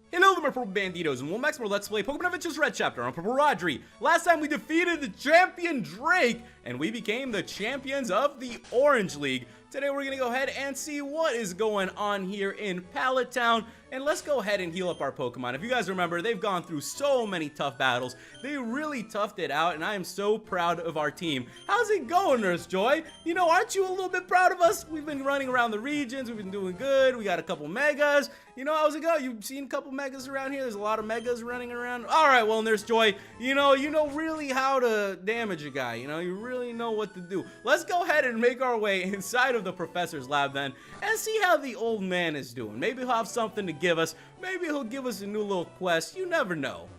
Hello there, my Purple Banditos, and welcome back to more Let's Play Pokemon Adventures Red Chapter on PurpleRodri. Last time we defeated the champion Drake, and we became the champions of the Orange League. Today we're going to go ahead and see what is going on here in Pallet Town, and let's go ahead and heal up our Pokemon. If you guys remember, they've gone through so many tough battles. They really toughed it out, and I am so proud of our team. How's it going, Nurse Joy? You know, aren't you a little bit proud of us? We've been running around the regions. We've been doing good. We got a couple megas. You know, how's it go? You've seen a couple megas around here? There's a lot of megas running around. All right, well, Nurse Joy, you know really how to damage a guy. You know, you really know what to do. Let's go ahead and make our way inside of the professor's lab then and see how the old man is doing. Maybe he'll have something to give us. Maybe he'll give us a new little quest. You never know.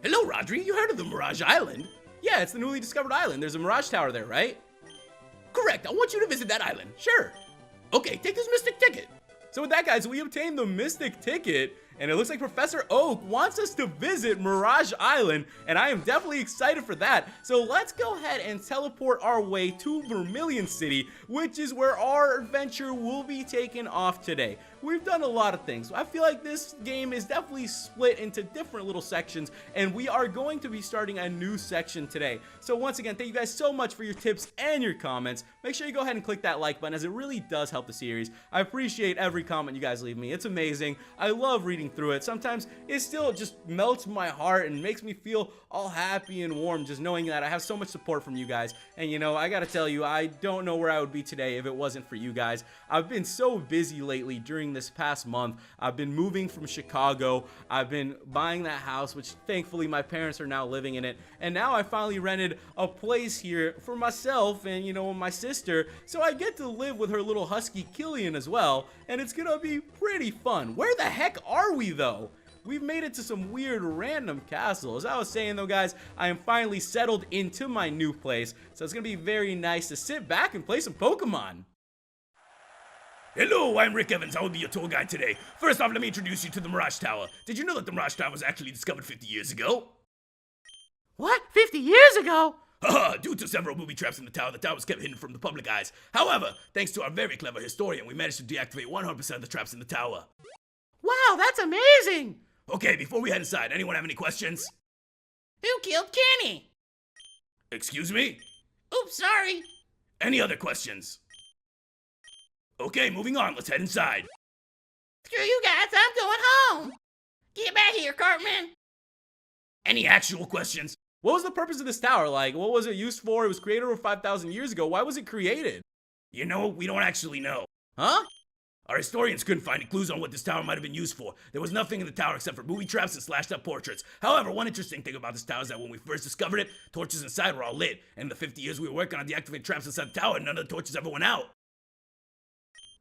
Hello, Rodri. You heard of the Mirage Island? Yeah, it's the newly discovered island. There's a Mirage Tower there, right? Correct. I want you to visit that island. Sure. Okay, take this Mystic Ticket. So with that, guys, we obtained the Mystic Ticket, and it looks like Professor Oak wants us to visit Mirage Island, and I am definitely excited for that. So let's go ahead and teleport our way to Vermilion City, which is where our adventure will be taken off today. We've done a lot of things. I feel like this game is definitely split into different little sections, and we are going to be starting a new section today. So once again, thank you guys so much for your tips and your comments. Make sure you go ahead and click that like button, as it really does help the series. I appreciate every comment you guys leave me. It's amazing. I love reading through it. Sometimes it still just melts my heart and makes me feel all happy and warm just knowing that I have so much support from you guys. And you know, I gotta tell you, I don't know where I would be today if it wasn't for you guys. I've been so busy lately during this past month. I've been moving from Chicago. I've been buying that house, which thankfully my parents are now living in it. And now I finally rented a place here for myself and, you know, my sister. So I get to live with her little husky Killian as well. And it's gonna be pretty fun. Where the heck are we though? We've made it to some weird random castles. As I was saying though, guys, I am finally settled into my new place. So it's gonna be very nice to sit back and play some Pokemon. Hello, I'm Rick Evans. I will be your tour guide today. First off, let me introduce you to the Mirage Tower. Did you know that the Mirage Tower was actually discovered 50 years ago? What? 50 years ago? Due to several booby traps in the tower was kept hidden from the public eyes. However, thanks to our very clever historian, we managed to deactivate 100% of the traps in the tower. Wow, that's amazing! Okay, before we head inside, anyone have any questions? Who killed Kenny? Excuse me? Oops, sorry. Any other questions? Okay, moving on, let's head inside. Screw you guys, I'm going home. Get back here, Cartman. Any actual questions? What was the purpose of this tower? Like, what was it used for? It was created over 5,000 years ago. Why was it created? You know, we don't actually know. Huh? Our historians couldn't find any clues on what this tower might have been used for. There was nothing in the tower except for booby traps and slashed up portraits. However, one interesting thing about this tower is that when we first discovered it, torches inside were all lit. And in the 50 years we were working on deactivating traps inside the tower, none of the torches ever went out.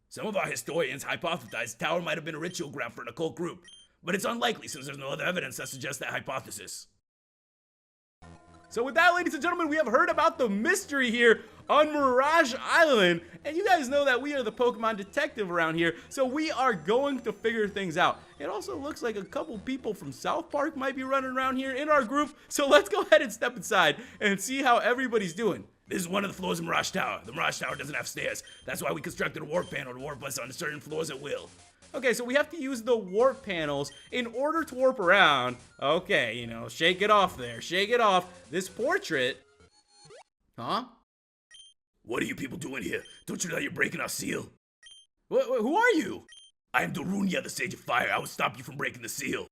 Some of our historians hypothesized the tower might have been a ritual ground for an occult group, but it's unlikely since there's no other evidence that suggests that hypothesis. So with that, ladies and gentlemen, we have heard about the mystery here on Mirage Island, and you guys know that we are the Pokemon detective around here, so we are going to figure things out. It also looks like a couple people from South Park might be running around here in our group, so let's go ahead and step inside and see how everybody's doing. This is one of the floors of Mirage Tower. The Mirage Tower doesn't have stairs. That's why we constructed a warp panel to warp us on certain floors at will. Okay, so we have to use the warp panels in order to warp around. Okay, you know, shake it off there. Shake it off. This portrait. Huh? What are you people doing here? Don't you know you're breaking our seal? Who are you? I am Darunia, the Sage of Fire. I will stop you from breaking the seal.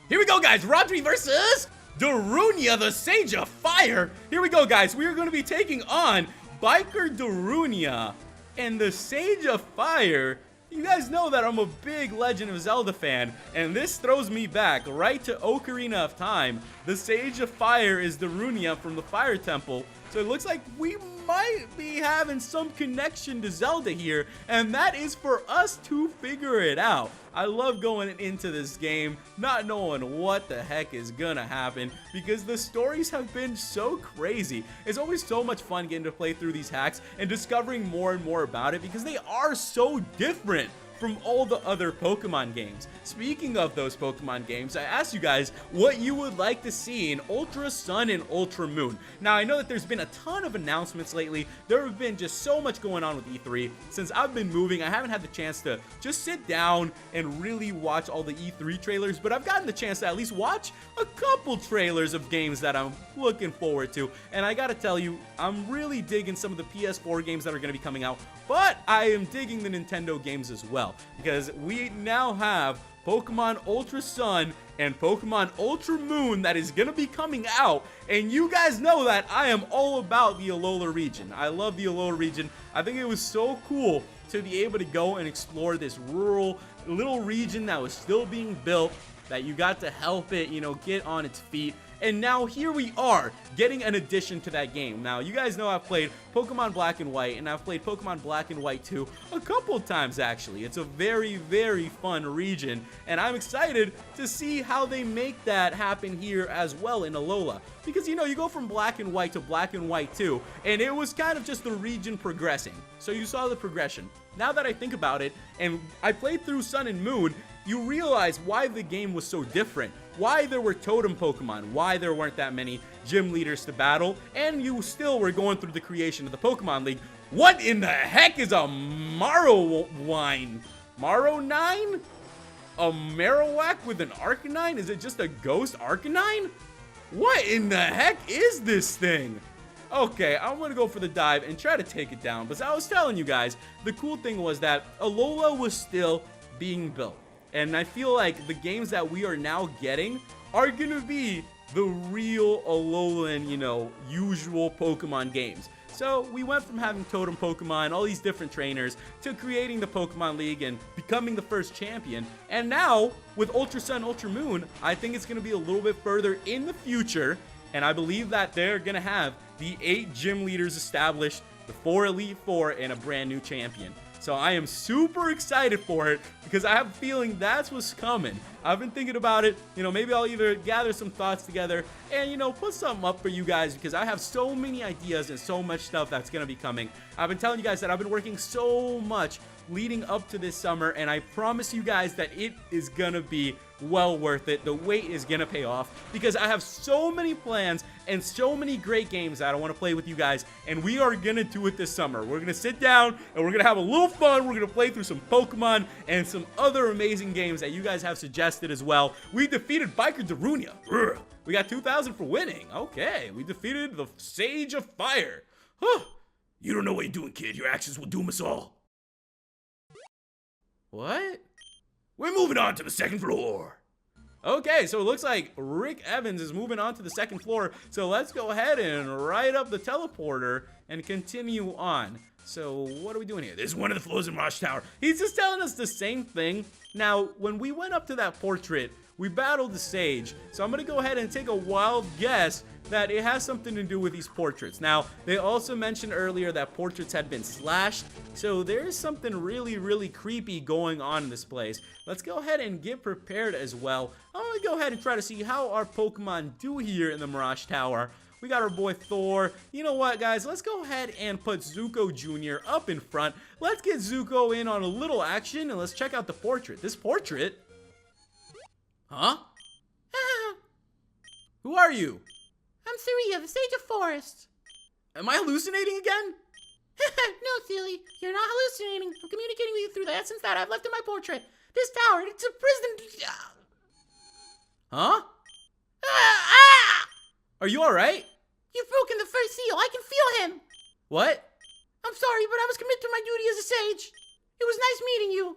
Here we go, guys. Rodri versus Darunia, the Sage of Fire. Here we go, guys. We are going to be taking on Biker Darunia and the Sage of Fire. You guys know that I'm a big Legend of Zelda fan, and this throws me back right to Ocarina of Time. The Sage of Fire is Darunia from the Fire Temple, so it looks like we might be having some connection to Zelda here, and that is for us to figure it out. I love going into this game not knowing what the heck is gonna happen, because the stories have been so crazy. It's always so much fun getting to play through these hacks and discovering more and more about it, because they are so different from all the other Pokemon games. Speaking of those Pokemon games, I asked you guys what you would like to see in Ultra Sun and Ultra Moon. Now, I know that there's been a ton of announcements lately. There have been just so much going on with E3. Since I've been moving, I haven't had the chance to just sit down and really watch all the E3 trailers, but I've gotten the chance to at least watch a couple trailers of games that I'm looking forward to. And I gotta tell you, I'm really digging some of the PS4 games that are gonna be coming out, but I am digging the Nintendo games as well, because we now have Pokemon Ultra Sun and Pokemon Ultra Moon that is gonna be coming out, and you guys know that I am all about the Alola region. I love the Alola region. I think it was so cool to be able to go and explore this rural little region that was still being built, that you got to help it, you know, get on its feet. And now here we are, getting an addition to that game. Now, you guys know I've played Pokemon Black and White, and I've played Pokemon Black and White 2 a couple times, actually. It's a very, very fun region, and I'm excited to see how they make that happen here as well in Alola. Because, you know, you go from Black and White to Black and White 2, and it was kind of just the region progressing. So you saw the progression. Now that I think about it, and I played through Sun and Moon, you realize why the game was so different, why there were totem Pokemon, why there weren't that many gym leaders to battle, and you still were going through the creation of the Pokemon League. What in the heck is a Marowine? Marrow9? A Marowak with an Arcanine? Is it just a ghost Arcanine? What in the heck is this thing? Okay, I'm gonna go for the dive and try to take it down. But as I was telling you guys, the cool thing was that Alola was still being built. And I feel like the games that we are now getting are gonna be the real Alolan, you know, usual Pokemon games. So we went from having totem Pokemon, all these different trainers, to creating the Pokemon League and becoming the first champion. And now, with Ultra Sun, Ultra Moon, I think it's gonna be a little bit further in the future. And I believe that they're gonna have the 8 gym leaders established, the 4 Elite Four, and a brand new champion. So I am super excited for it, because I have a feeling that's what's coming. I've been thinking about it. You know, maybe I'll either gather some thoughts together and, you know, put something up for you guys, because I have so many ideas and so much stuff that's going to be coming. I've been telling you guys that I've been working so much leading up to this summer, and I promise you guys that it is going to be well worth it. The wait is going to pay off, because I have so many plans and so many great games that I want to play with you guys, and we are going to do it this summer. We're going to sit down and we're going to have a little fun. We're going to play through some Pokemon and some other amazing games that you guys have suggested as well. We defeated Biker Darunia. We got 2,000 for winning. Okay, we defeated the Sage of Fire. Huh. You don't know what you're doing, kid. Your actions will doom us all. What? We're moving on to the second floor. Okay, so it looks like Rick Evans is moving on to the second floor. So let's go ahead and ride up the teleporter and continue on. So what are we doing here? This is one of the floors in Mirage Tower. He's just telling us the same thing. Now, when we went up to that portrait, we battled the Sage. So I'm going to go ahead and take a wild guess that it has something to do with these portraits. Now, they also mentioned earlier that portraits had been slashed, so there's something really, really creepy going on in this place. Let's go ahead and get prepared as well. I'm gonna go ahead and try to see how our Pokemon do here in the Mirage Tower. We got our boy Thor. You know what, guys? Let's go ahead and put Zuko Jr. up in front. Let's get Zuko in on a little action, and let's check out the portrait. This portrait? Huh? Who are you? I'm Surya, the Sage of Forest. Am I hallucinating again? No, silly. You're not hallucinating. I'm communicating with you through the essence that I've left in my portrait. This tower, it's a prison. Huh? Are you alright? You've broken the first seal. I can feel him. What? I'm sorry, but I was committed to my duty as a sage. It was nice meeting you.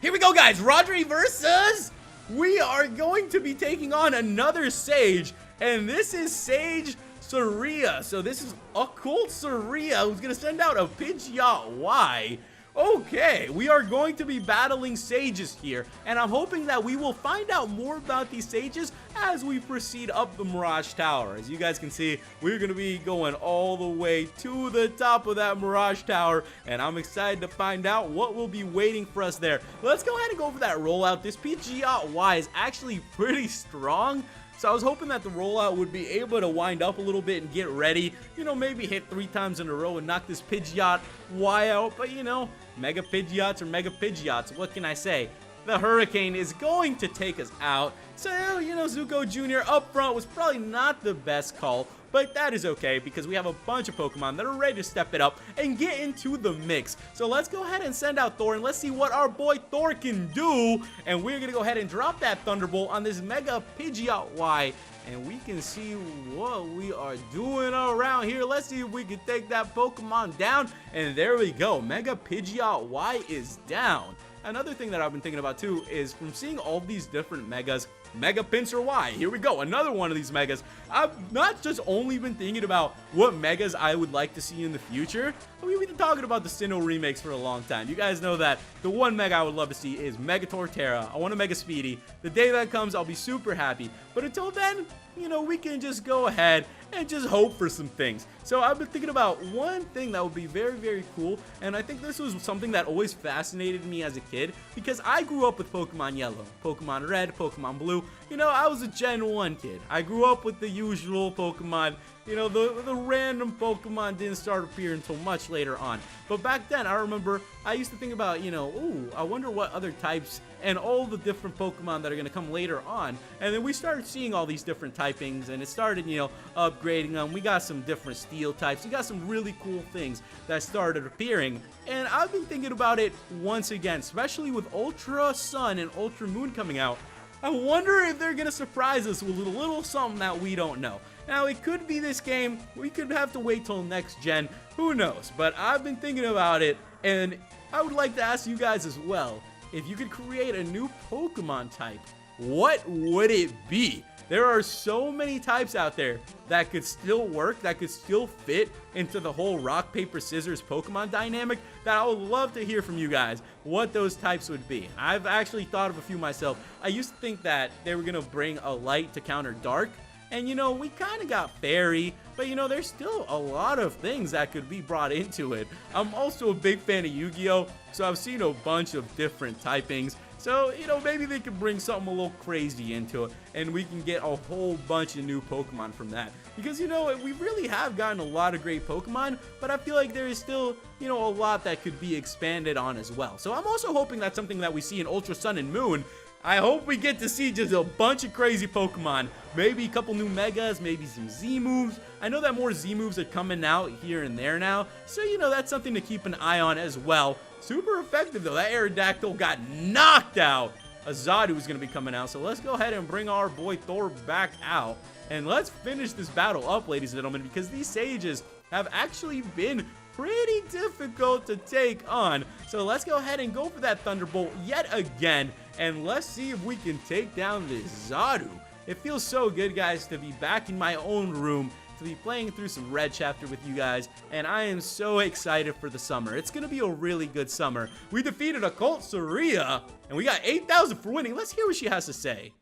Here we go, guys. Rodri versus... We are going to be taking on another Sage, and this is Sage Surya. So this is Occult Surya, who's going to send out a Pidgeot Y. Okay, we are going to be battling Sages here, and I'm hoping that we will find out more about these Sages as we proceed up the Mirage Tower. As you guys can see, we're going to be going all the way to the top of that Mirage Tower, and I'm excited to find out what will be waiting for us there. Let's go ahead and go for that rollout. This Pidgeot Y is actually pretty strong. So I was hoping that the rollout would be able to wind up a little bit and get ready. You know, maybe hit 3 times in a row and knock this Pidgeot Y out. But, you know, Mega Pidgeots are Mega Pidgeots. What can I say? The Hurricane is going to take us out. So, you know, Zuko Jr. up front was probably not the best call, but that is okay because we have a bunch of Pokemon that are ready to step it up and get into the mix. So let's go ahead and send out Thor and let's see what our boy Thor can do. And we're going to go ahead and drop that Thunderbolt on this Mega Pidgeot Y. And we can see what we are doing around here. Let's see if we can take that Pokemon down. And there we go. Mega Pidgeot Y is down. Another thing that I've been thinking about too is from seeing all these different Megas, Mega Pinsir Y, here we go, another one of these Megas. I've not just only been thinking about what Megas I would like to see in the future, but we've been talking about the Sinnoh remakes for a long time. You guys know that the one Mega I would love to see is Mega Torterra. I want a Mega Speedy. The day that comes, I'll be super happy. But until then, you know, we can just go ahead and just hope for some things. So I've been thinking about one thing that would be very, very cool, and I think this was something that always fascinated me as a kid because I grew up with Pokemon Yellow, Pokemon Red, Pokemon Blue. You know, I was a Gen 1 kid. I grew up with the usual Pokemon. You know, the random Pokemon didn't start appearing until much later on. But back then, I remember I used to think about, you know, ooh, I wonder what other types and all the different Pokemon that are going to come later on. And then we started seeing all these different typings, and it started, you know, upgrading them. We got some different steel types. We got some really cool things that started appearing. And I've been thinking about it once again, especially with Ultra Sun and Ultra Moon coming out. I wonder if they're going to surprise us with a little something that we don't know. Now, it could be this game. We could have to wait till next gen. Who knows? But I've been thinking about it, and I would like to ask you guys as well. If you could create a new Pokemon type, what would it be? There are so many types out there that could still work, that could still fit into the whole rock, paper, scissors Pokemon dynamic that I would love to hear from you guys what those types would be. I've actually thought of a few myself. I used to think that they were going to bring a light to counter dark. And, you know, we kind of got fairy, but, you know, there's still a lot of things that could be brought into it. I'm also a big fan of Yu-Gi-Oh!, so I've seen a bunch of different typings. So, you know, maybe they could bring something a little crazy into it, and we can get a whole bunch of new Pokemon from that. Because, you know, we really have gotten a lot of great Pokemon, but I feel like there is still, you know, a lot that could be expanded on as well. So I'm also hoping that's something that we see in Ultra Sun and Moon. I hope we get to see just a bunch of crazy Pokemon. Maybe a couple new Megas, maybe some Z-moves. I know that more Z-moves are coming out here and there now. So, you know, that's something to keep an eye on as well. Super effective, though. That Aerodactyl got knocked out. A Zadoo is going to be coming out. So let's go ahead and bring our boy Thor back out. And let's finish this battle up, ladies and gentlemen, because these Sages have actually been pretty difficult to take on. So let's go ahead and go for that Thunderbolt yet again. And let's see if we can take down this Zadoo. It feels so good, guys, to be back in my own room, to be playing through some Red Chapter with you guys, and I am so excited for the summer. It's going to be a really good summer. We defeated Occult Surya, and we got 8,000 for winning. Let's hear what she has to say.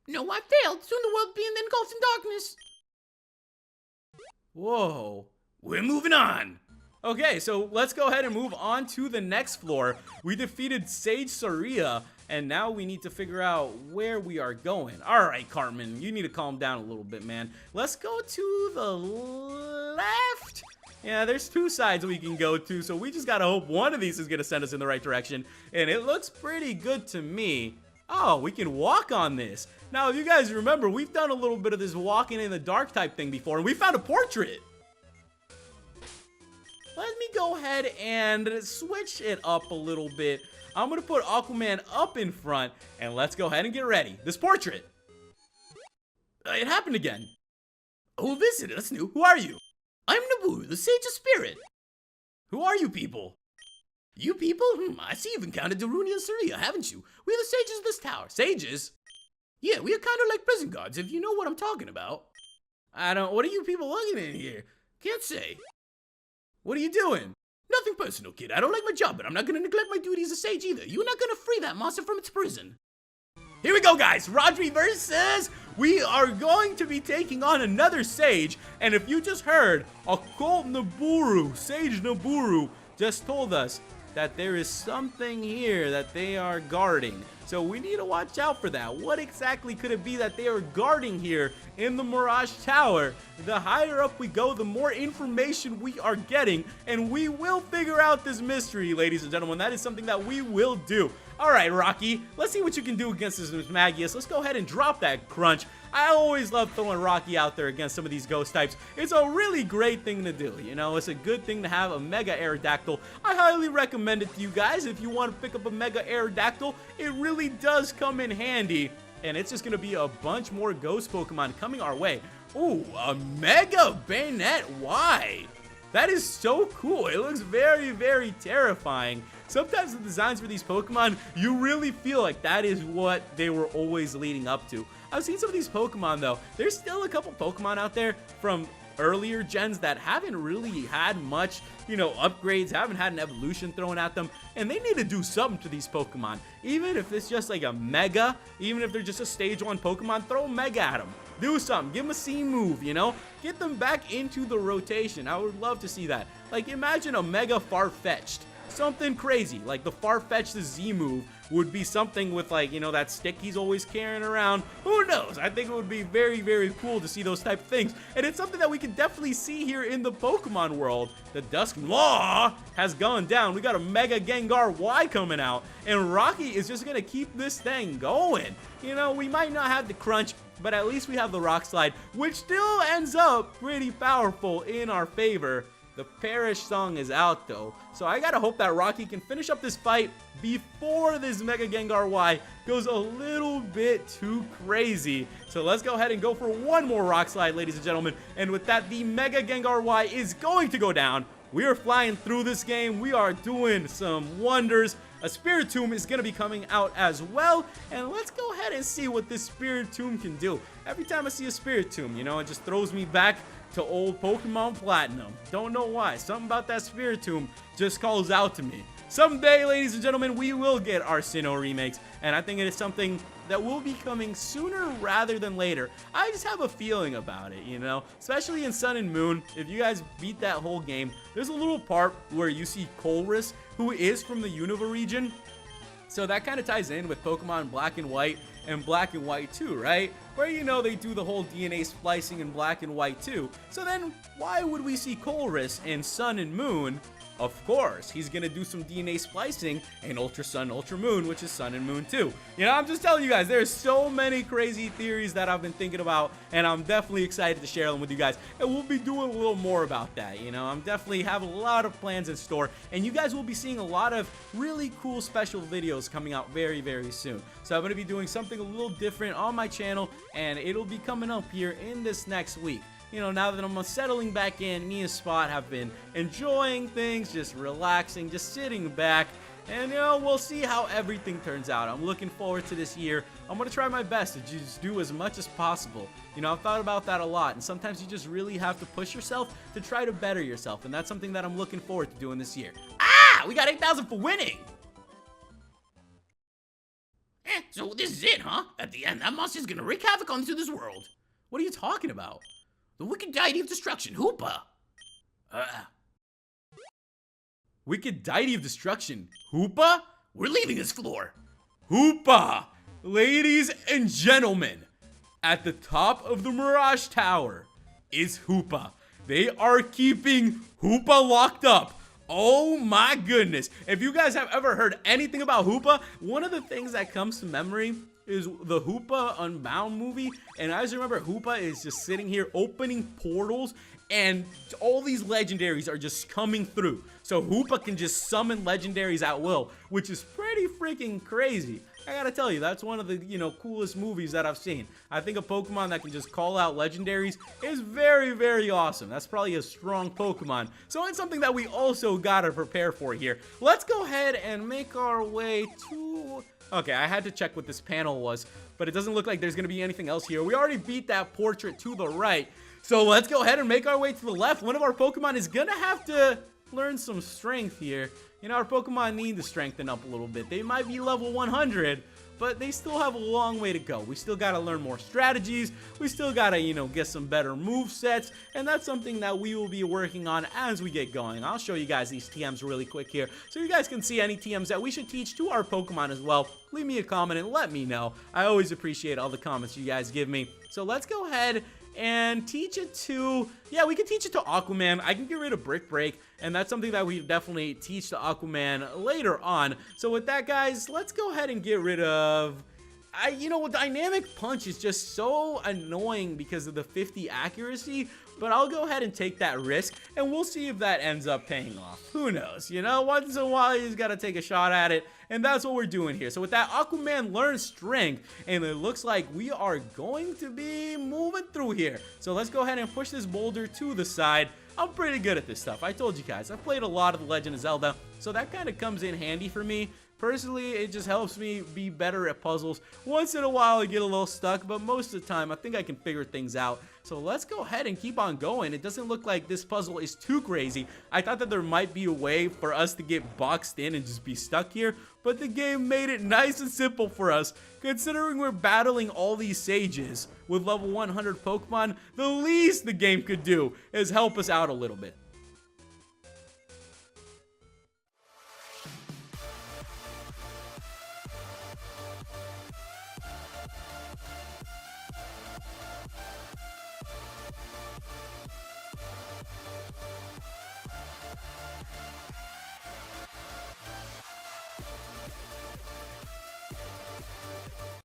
No, I failed. Soon the world will be engulfed in darkness. Whoa. We're moving on. Okay, so let's go ahead and move on to the next floor. We defeated Sage Surya, and now we need to figure out where we are going. All right, Cartman, you need to calm down a little bit, man. Let's go to the left. Yeah, there's 2 sides we can go to, so we just gotta hope one of these is gonna send us in the right direction, and it looks pretty good to me. Oh, we can walk on this. Now, if you guys remember, we've done a little bit of this walking in the dark type thing before, and we found a portrait. Let me go ahead and switch it up a little bit. I'm going to put Aquaman up in front, and let's go ahead and get ready. This portrait. It happened again. Oh, visitor, that's new. Who are you? I'm Nabu, the Sage of Spirit. Who are you people? You people? I see you've encountered Daruni and Surya, haven't you? We're the sages of this tower. Sages? Yeah, we are kind of like prison guards, if you know what I'm talking about. What are you people looking in here? Can't say. What are you doing? Nothing personal, kid. I don't like my job, but I'm not gonna neglect my duty as a sage either. You're not gonna free that monster from its prison. Here we go, guys. Rodri versus... We are going to be taking on another sage. And if you just heard, Occult Naburu, Sage Naburu, just told us that there is something here that they are guarding. So we need to watch out for that. What exactly could it be that they are guarding here in the Mirage Tower? The higher up we go, the more information we are getting, and we will figure out this mystery, ladies and gentlemen. That is something that we will do. All right, Rocky, let's see what you can do against this Magius. Let's go ahead and drop that crunch. I always love throwing Rocky out there against some of these ghost types. It's a really great thing to do, you know? It's a good thing to have a Mega Aerodactyl. I highly recommend it to you guys if you want to pick up a Mega Aerodactyl. It really does come in handy, and it's just going to be a bunch more ghost Pokemon coming our way. Ooh, a Mega Bayonet Y. That is so cool. It looks very, very terrifying. Sometimes the designs for these Pokemon, you really feel like that is what they were always leading up to. I've seen some of these Pokemon, though. There's still a couple Pokemon out there from earlier gens that haven't really had much, you know, upgrades, haven't had an evolution thrown at them, and they need to do something to these Pokemon. Even if it's just like a Mega, even if they're just a Stage 1 Pokemon, throw a Mega at them. Do something. Give them a C move, you know? Get them back into the rotation. I would love to see that. Like, imagine a Mega Farfetch'd. Something crazy. Like, the Farfetch'd Z move would be something with, like, you know, that stick he's always carrying around. Who knows? I think it would be very, very cool to see those type of things. And it's something that we can definitely see here in the Pokemon world. The Dusk Law has gone down. We got a Mega Gengar Y coming out. And Rocky is just going to keep this thing going. You know, we might not have the crunch, but at least we have the Rock Slide, which still ends up pretty powerful in our favor. The Perish song is out, though, so I gotta hope that Rocky can finish up this fight before this Mega Gengar Y goes a little bit too crazy. So let's go ahead and go for one more Rock Slide, ladies and gentlemen. And with that, the Mega Gengar Y is going to go down. We are flying through this game. We are doing some wonders. A Spiritomb is going to be coming out as well. And let's go ahead and see what this Spiritomb can do. Every time I see a Spiritomb, you know, it just throws me back to old Pokemon Platinum. Don't know why. Something about that Spiritomb just calls out to me. Someday, ladies and gentlemen, we will get our Sinnoh remakes, and I think it is something that will be coming sooner rather than later. I just have a feeling about it, you know, especially in Sun and Moon. If you guys beat that whole game, there's a little part where you see Colress, who is from the Unova region. So that kind of ties in with Pokemon Black and White and Black and White 2, right? Where, you know, they do the whole DNA splicing in Black and White 2. So then, why would we see Colress in Sun and Moon? Of course, he's gonna do some DNA splicing in Ultra Sun, Ultra Moon, which is Sun and Moon 2. You know, I'm just telling you guys, there's so many crazy theories that I've been thinking about, and I'm definitely excited to share them with you guys. And we'll be doing a little more about that, you know. I'm definitely have a lot of plans in store, and you guys will be seeing a lot of really cool special videos coming out very, very soon. So I'm gonna be doing something a little different on my channel, and it'll be coming up here in this next week. You know, now that I'm settling back in, me and Spot have been enjoying things, just relaxing, just sitting back. And, you know, we'll see how everything turns out. I'm looking forward to this year. I'm going to try my best to just do as much as possible. You know, I've thought about that a lot. And sometimes you just really have to push yourself to try to better yourself. And that's something that I'm looking forward to doing this year. Ah! We got 8,000 for winning! So this is it, huh? At the end, that monster's gonna wreak havoc onto this world. What are you talking about? The wicked deity of destruction, Hoopa. Wicked deity of destruction, Hoopa? We're leaving this floor. Hoopa! Ladies and gentlemen, at the top of the Mirage Tower is Hoopa. They are keeping Hoopa locked up. Oh my goodness. If you guys have ever heard anything about Hoopa, one of the things that comes to memory is the Hoopa Unbound movie. And I just remember Hoopa is just sitting here opening portals, and all these legendaries are just coming through. So Hoopa can just summon legendaries at will, which is pretty freaking crazy. I gotta tell you, that's one of the, you know, coolest movies that I've seen. I think a Pokemon that can just call out legendaries is very, very awesome. That's probably a strong Pokemon. So it's something that we also gotta prepare for here. Let's go ahead and make our way to... Okay, I had to check what this panel was, but it doesn't look like there's gonna be anything else here. We already beat that portrait to the right. So let's go ahead and make our way to the left. One of our Pokemon is gonna have to learn some strength here. You know, our Pokemon need to strengthen up a little bit. They might be level 100, but they still have a long way to go. We still got to learn more strategies. We still got to, you know, get some better move sets, and that's something that we will be working on as we get going. I'll show you guys these TMs really quick here, so you guys can see any TMs that we should teach to our Pokemon as well. Leave me a comment and let me know. I always appreciate all the comments you guys give me. So let's go ahead and teach it to, yeah, we can teach it to Aquaman. I can get rid of Brick Break, and that's something that we definitely teach to Aquaman later on. So with that, guys, let's go ahead and get rid of, you know, Dynamic Punch is just so annoying because of the 50 accuracy, but I'll go ahead and take that risk, and we'll see if that ends up paying off. Who knows? You know, once in a while, you just got to take a shot at it, and that's what we're doing here. So with that, Aquaman learns Strength, and it looks like we are going to be moving through here. So let's go ahead and push this boulder to the side. I'm pretty good at this stuff. I told you guys, I've played a lot of The Legend of Zelda, so that kind of comes in handy for me. Personally, it just helps me be better at puzzles. Once in a while, I get a little stuck, but most of the time, I think I can figure things out. So let's go ahead and keep on going. It doesn't look like this puzzle is too crazy. I thought that there might be a way for us to get boxed in and just be stuck here, but the game made it nice and simple for us. Considering we're battling all these sages with level 100 Pokemon, the least the game could do is help us out a little bit.